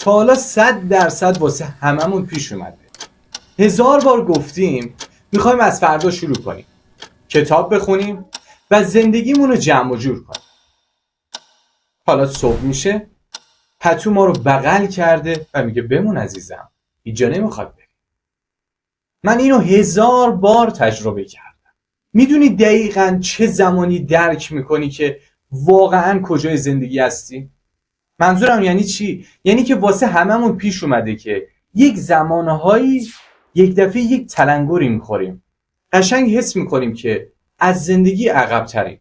تا حالا 100% واسه هممون پیش اومده. 1000 بار گفتیم میخوایم از فردا شروع کنیم، کتاب بخونیم و زندگیمون رو جمع و جور کنیم. حالا صبح میشه، پتو ما رو بغل کرده و میگه بمون عزیزم، اینجا نمیخواد بری. من اینو 1000 بار تجربه کردم. میدونی دقیقاً چه زمانی درک میکنی که واقعاً کجای زندگی هستی؟ منظورم یعنی چی؟ یعنی که واسه هممون پیش اومده که یک زمانهایی یک دفعه یک تلنگری میخوریم، قشنگ حس میکنیم که از زندگی عقب تریم.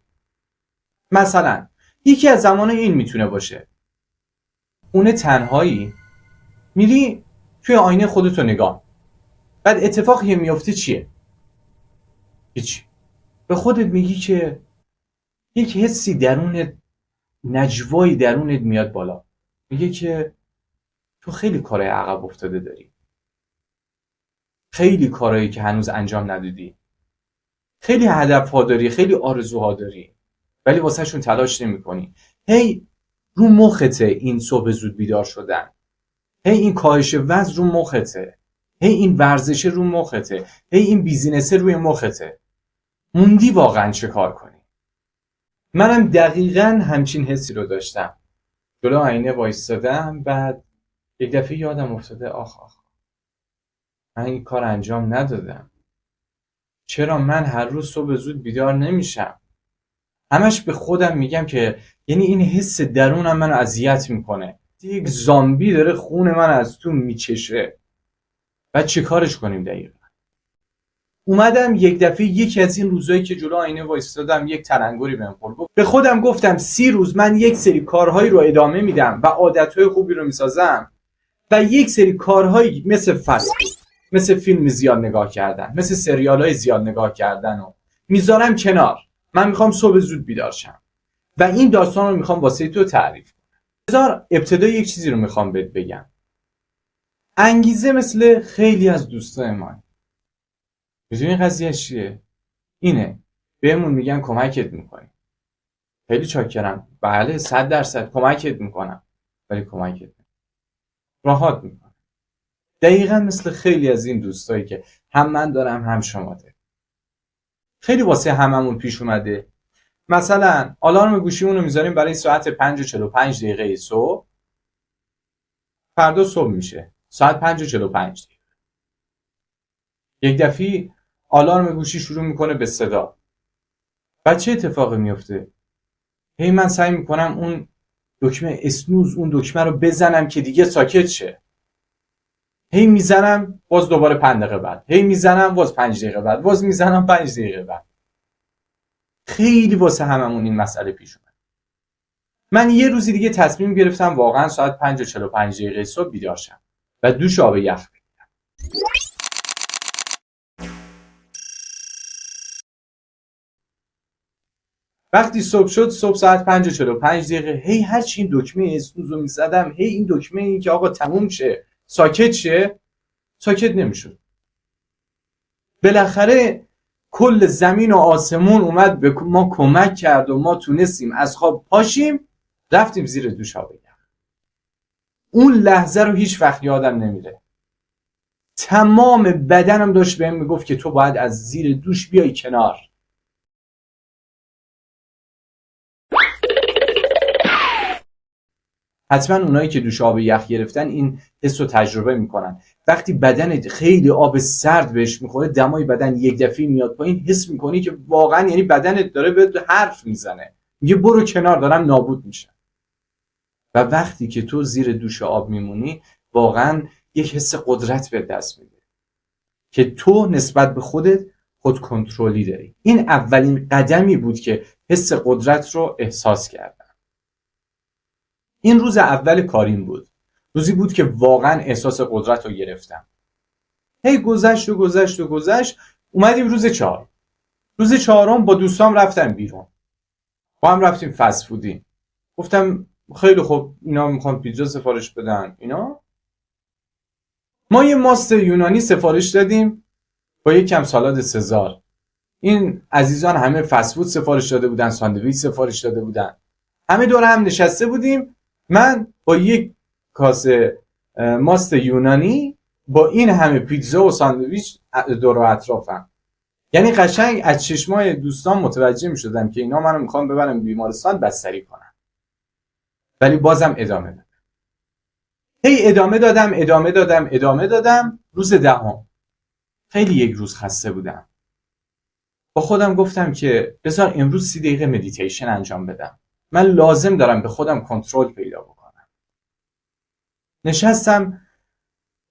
مثلا یکی از زمانه این میتونه باشه اون تنهایی، میری توی آینه خودتو نگاه، بعد اتفاقی میفته چیه؟ هیچی. به خودت میگی که یک حسی درونت، نجوایی درونت میاد بالا، میگه که تو خیلی کارهای عقب افتاده داری، خیلی کارهایی که هنوز انجام ندادی، خیلی هدفها داری، خیلی آرزوها داری، ولی واسه شون تلاش نمی کنی. هی رو مخته این صبح زود بیدار شدن، هی این کاهش وزن رو مخته، هی این ورزش رو مخته، هی این بیزینس روی مخته. موندی واقعا چه کار کنی؟ منم دقیقاً همچین حسی رو داشتم. جلو آینه وایستادم، بعد یک دفعه یادم افتاده آخ من این کار انجام ندادم. چرا من هر روز صبح زود بیدار نمیشم؟ همش به خودم میگم که یعنی این حس درونم منو اذیت میکنه، یک زامبی داره خون من از تو میچشه. بعد چه کارش کنیم دقیقا؟ اومدم یک دفعه یکی از این روزایی که جلو آینه وایستادم یک تلنگری بهم خورد. به خودم گفتم 30 روز من یک سری کارهایی رو ادامه میدم و عادتهای خوبی رو میسازم و یک سری کارهایی مثل فست فود، مثل فیلم زیاد نگاه کردن، مثل سریالای زیاد نگاه کردن رو میذارم کنار. من میخوام صبح زود بیدار شم و این داستان رو میخوام واسه تو تعریف کنم. بذار ابتدا یک چیزی رو میخوام بهت بگم. انگیزه مثل خیلی از دوستای ما، میدونی قضیه چیه؟ اینه بهمون میگن کمکت میکنیم، خیلی چاکرم، بله 100% کمکت میکنم، ولی کمکت میکنم راحت میکنم. دقیقا مثل خیلی از این دوستایی که هم من دارم هم شما دارید. خیلی واسه هممون پیش اومده مثلا آلارم گوشیمون رو میذاریم برای ساعت 5:45 صبح. فردا صبح میشه ساعت 5:45. یک دفعه آلارم گوشی شروع میکنه به صدا. بعد چه اتفاقی میفته؟ هی من سعی میکنم اون دکمه اسنوز، اون دکمه رو بزنم که دیگه ساکت شه. هی میزنم باز دوباره 5 دقیقه بعد، هی میزنم باز 5 دقیقه بعد، باز میزنم 5 دقیقه بعد. خیلی واسه هممون این مسئله پیش اومد. من یه روزی دیگه تصمیم گرفتم واقعا ساعت 5:45 صبح بیدار شم و دوش آب یخ بگیرم. وقتی صبح شد، صبح ساعت 5:45 هی هرچی این دکمه اسنوز رو میزدم، هی این دکمه این که آقا تموم شه، ساکت شه، ساکت نمیشد. بالاخره کل زمین و آسمون اومد به ما کمک کرد و ما تونستیم از خواب پاشیم، رفتیم زیر دوش آب یخ. اون لحظه رو هیچ وقت یادم نمیره. تمام بدنم داشت بهم میگفت که تو باید از زیر دوش بیای کنار. حتما اونایی که دوش آب یخ گرفتن این حس رو تجربه میکنن. وقتی بدنت خیلی آب سرد بهش میخوره، دمای بدن یک دفعه میاد پایین، حس میکنی که واقعا یعنی بدنت داره بهت حرف میزنه، میگه برو کنار، دارم نابود میشم. و وقتی که تو زیر دوش آب میمونی، واقعا یک حس قدرت به دست میده که تو نسبت به خودت خود کنترلی داری. این اولین قدمی بود که حس قدرت رو احساس کردم. این روز اول کاریم بود. روزی بود که واقعا احساس قدرت رو گرفتم. هی گذشت و گذشت و گذشت. اومدیم روز 4. روز 4 با دوستام رفتم بیرون. با هم رفتیم فست فودی. گفتم خیلی خوب، اینا میخوان پیتزا سفارش بدن. اینا ما یه ماست یونانی سفارش دادیم با یک کم سالاد سزار. این عزیزان همه فست فود سفارش داده بودن، ساندویچ سفارش داده بودن. همه دور هم نشسته بودیم. من با یک کاسه ماست یونانی با این همه پیتزا و ساندویچ دور و اطرافم. یعنی قشنگ از چشمای دوستان متوجه می شدم که اینا منو میخوان ببرن بیمارستان بستری کنن، ولی بازم ادامه دادم. هی ادامه دادم. روز 10 خیلی یک روز خسته بودم. با خودم گفتم که بذار امروز 30 دقیقه مدیتیشن انجام بدم. من لازم دارم به خودم کنترل پیدا بکنم. نشستم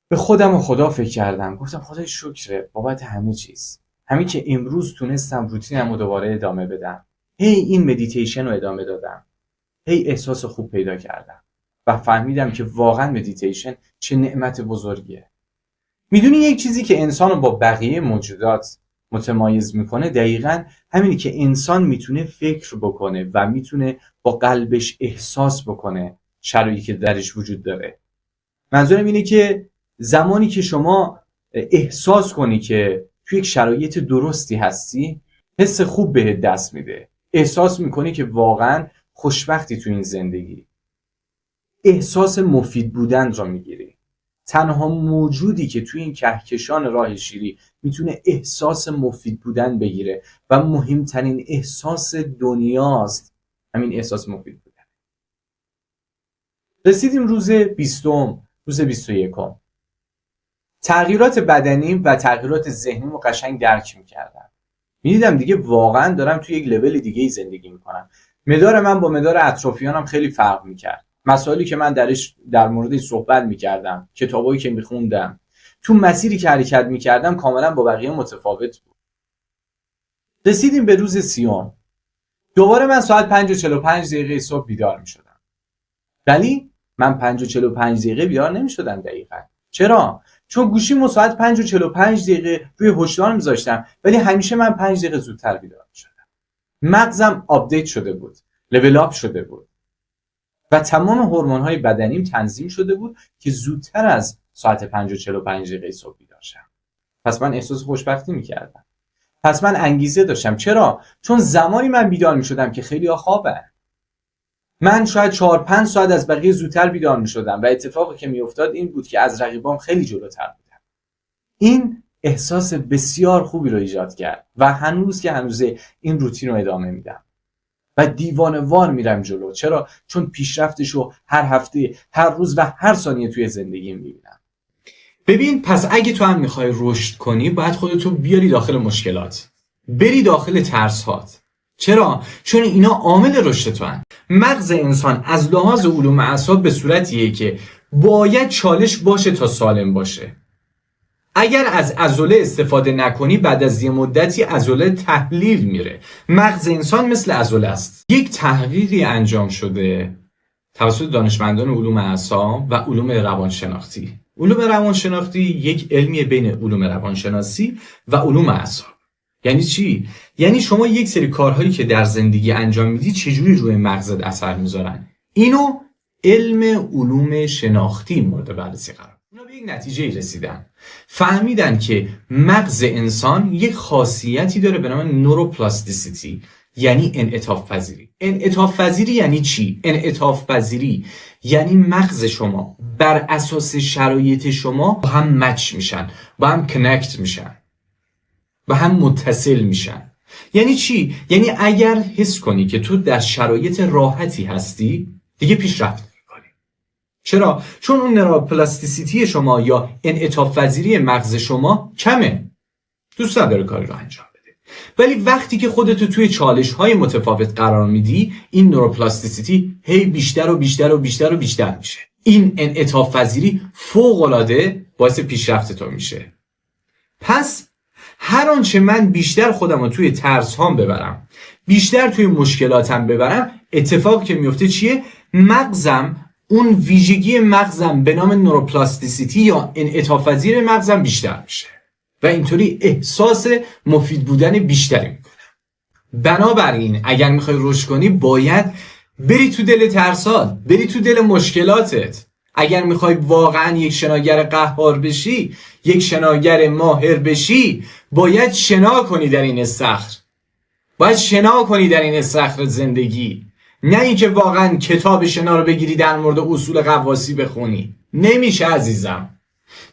به خودم و خدا فکر کردم. گفتم خدای شکره بابت همه چیز. همین که امروز تونستم روتینم رو دوباره ادامه بدم. هی این مدیتیشن رو ادامه دادم. هی احساس خوب پیدا کردم و فهمیدم که واقعا مدیتیشن چه نعمت بزرگیه. میدونی یک چیزی که انسان رو با بقیه موجودات متمایز میکنه دقیقاً همینی که انسان میتونه فکر بکنه و میتونه با قلبش احساس بکنه شرایطی که درش وجود داره. منظورم اینه که زمانی که شما احساس کنی که توی یک شرایط درستی هستی، حس خوب بهت دست میده. احساس میکنی که واقعاً خوشبختی تو این زندگی. احساس مفید بودن را میگیری. تنها موجودی که توی این کهکشان راه شیری میتونه احساس مفید بودن بگیره و مهمترین احساس دنیاست همین احساس مفید بودن. رسیدیم روز 20، روز 21. تغییرات بدنیم و تغییرات ذهنیم رو قشنگ درک میکردم. میدیدم دیگه واقعا دارم توی یک لول دیگه ای زندگی میکنم. مدار من با مدار اطرافیانم خیلی فرق میکرد. مسائلی که من در موردش صحبت میکردم، کتابایی که میخوندم، تو مسیری که حرکت میکردم کاملا با بقیه متفاوت بود. رسیدیم به روز 30. دوباره من ساعت 5:45 صبح بیدار میشدم. ولی من 5:45 بیدار نمیشدم دقیقاً. چرا؟ چون گوشیمو ساعت 5:45 روی هشدار میذاشتم، ولی همیشه من 5 دقیقه زودتر بیدار میشدم. مغزم آپدیت شده بود، لول آپ شده بود و تمام هورمون‌های بدنیم تنظیم شده بود که زودتر از ساعت 5:45 صبح بیدار شم. پس من احساس خوشبختی میکردم. پس من انگیزه داشتم. چرا؟ چون زمانی من بیدار میشدم که خیلی خوابن. من شاید 4-5 ساعت از بقیه زودتر بیدار میشدم و اتفاقی که میافتاد این بود که از رقیبام خیلی جلوتر بودم. این احساس بسیار خوبی رو ایجاد کرد و هنوز که هنوزه این روتین رو ادامه میدم و دیوانه‌وار میرم جلو. چرا؟ چون پیشرفتشو هر هفته، هر روز و هر ثانیه توی زندگیم میبینم. ببین، پس اگه تو هم میخوای رشد کنی باید خودتو بیاری داخل مشکلات، بری داخل ترس‌هات. چرا؟ چون اینا عامل رشد تو هن. مغز انسان از لحاظ علوم اعصاب به صورتیه که باید چالش باشه تا سالم باشه. اگر از عضله استفاده نکنی بعد از یه مدتی عضله تحلیل میره. مغز انسان مثل عضله است. یک تحقیقی انجام شده توسط دانشمندان علوم اعصاب و علوم روانشناختی. علوم روانشناختی یک علمیه بین علوم روانشناسی و علوم اعصاب. یعنی چی؟ یعنی شما یک سری کارهایی که در زندگی انجام میدی چجوری روی مغزت اثر میذارن. اینو علم علوم شناختی مورد بررسی قرار. اونا به یک نتیجه رسیدن. فهمیدن که مغز انسان یک خاصیتی داره به نام نوروپلاستیسیتی، یعنی انعطاف پذیری. انعطاف پذیری یعنی چی؟ انعطاف پذیری یعنی مغز شما بر اساس شرایط شما با هم مچ میشن، با هم کنکت میشن، با هم متصل میشن. یعنی چی؟ یعنی اگر حس کنی که تو در شرایط راحتی هستی دیگه پیشرفت نمی‌کنی. چرا؟ چون اون نوروپلاستیسیتی شما یا انعطاف پذیری مغز شما کمه، دوست نداره کاری رو انجام بده. ولی وقتی که خودتو توی چالش‌های متفاوت قرار میدی این نوروپلاستیسیتی هی بیشتر و بیشتر و بیشتر و بیشتر میشه. این انعطاف پذیری فوق‌العاده باعث پیشرفت تو میشه. پس هر آنچه من بیشتر خودم رو توی ترس هام ببرم، بیشتر توی مشکلاتم ببرم، اتفاقی که میفته چیه؟ مغزم، اون ویژگی مغزم به نام نوروپلاستیسیتی یا انعطاف پذیری مغزم بیشتر میشه و اینطوری احساس مفید بودن بیشتری میکنم. بنابراین اگر میخوای رشد کنی باید بری تو دل ترسات، بری تو دل مشکلاتت. اگر میخوای واقعا یک شناگر قهار بشی، یک شناگر ماهر بشی، باید شنا کنی در این استخر. باید شنا کنی در این استخر زندگی. نه اینکه واقعا کتاب شنا رو بگیری در مورد اصول غواصی بخونی. نمیشه عزیزم.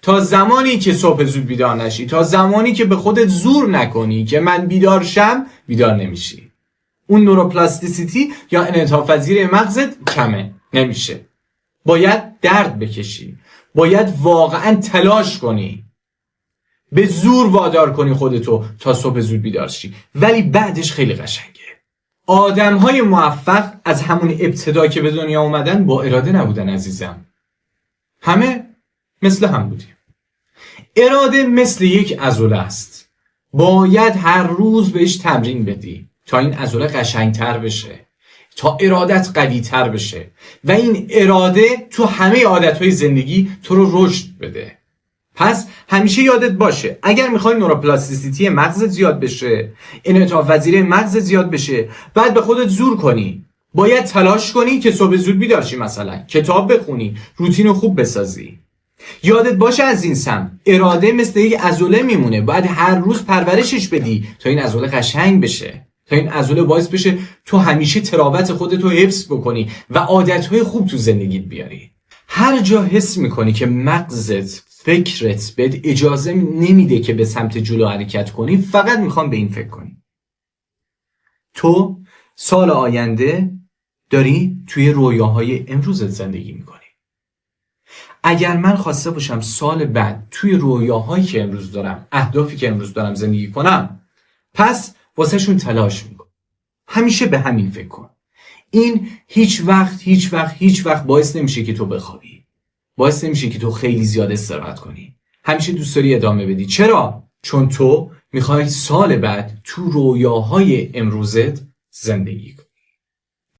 تا زمانی که صبح زود بیدار نشی، تا زمانی که به خودت زور نکنی که من بیدار شم، بیدار نمیشی. اون نوروپلاستیسیتی یا انعطاف پذیری مغزت کمه، نمیشه. باید درد بکشی، باید واقعا تلاش کنی، به زور وادار کنی خودتو تا صبح زود بیدار شی، ولی بعدش خیلی قشنگه. آدم‌های موفق از همون ابتدا که به دنیا اومدن با اراده نبودن عزیزم. همه مثل هم بودیم. اراده مثل یک عضله است. باید هر روز بهش تمرین بدی تا این عضله قشنگتر بشه، تا ارادت قوی‌تر بشه و این اراده تو همه عادت‌های زندگی تو رو رشد بده. پس همیشه یادت باشه اگر میخوای نوروپلاستیسیتی مغزت زیاد بشه، انعطاف پذیری مغزت زیاد بشه، بعد به خودت زور کنی. باید تلاش کنی که صبح زود بیدار شی، مثلا کتاب بخونی، روتین خوب بسازی. یادت باشه از این سم اراده مثل یک عضله میمونه، باید هر روز پرورشش بدی تا این عضله قشنگ بشه، تا این عضله باعث بشه تو همیشه تراوت خودتو حفظ بکنی و عادتهای خوب تو زندگیت بیاری. هر جا حس میکنی که مغزت، فکرت بهت اجازه نمیده که به سمت جلو حرکت کنی، فقط میخوام به این فکر کنی تو سال آینده داری توی رویاهای امروزت زندگی میکنی. اگر من خواسته باشم سال بعد توی رویاهایی که امروز دارم، اهدافی که امروز دارم زندگی کنم، پس واسه شون تلاش میکنم. همیشه به همین فکر کن. این هیچ وقت باعث نمیشه که تو بخوابی، باعث نمیشه که تو خیلی زیاد استراحت کنی. همیشه دوست داری ادامه بدی. چرا؟ چون تو میخوای سال بعد تو رویاهای امروزت زندگی کنی.